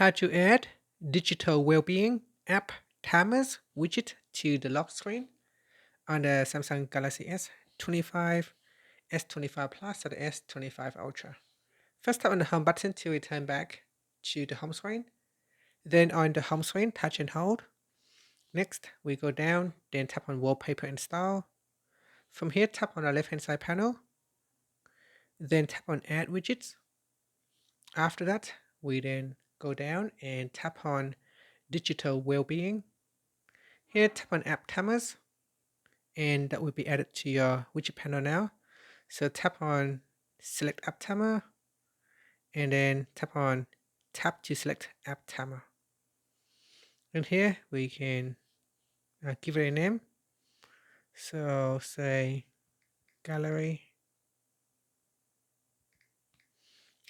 how to add Digital Wellbeing App Timers widget to the lock screen on the Samsung Galaxy S25, S25 Plus, or the S25 Ultra. First, tap on the home button to return back to the home screen. Then on the home screen, touch and hold. Next, we go down, then tap on Wallpaper Install. From here, tap on the left-hand side panel. Then tap on Add Widgets. After that, we then go down and tap on Digital Wellbeing. Here, tap on App Timers, and that will be added to your widget panel now. So tap on Select App Timer, and then tap to select App Timer. And here we can give it a name. So say Gallery,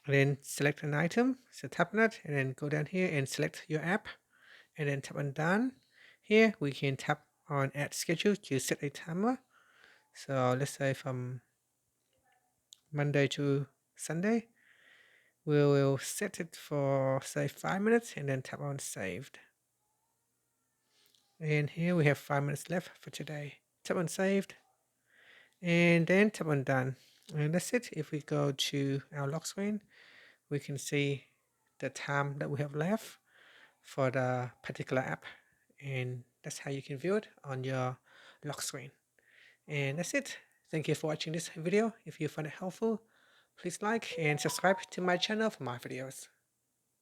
and then select an item. So tap on it, and then go down here and select your app, and then tap on Done. Here we can tap on Add Schedule to set a timer. So let's say from Monday to Sunday. We will set it for say 5 minutes and then tap on Saved. And here we have 5 minutes left for today. Tap on Saved and then tap on Done. And that's it. If we go to our lock screen, we can see the time that we have left for the particular app, and that's how you can view it on your lock screen. And that's it. Thank you for watching this video. If you find it helpful, please like and subscribe to my channel for more videos.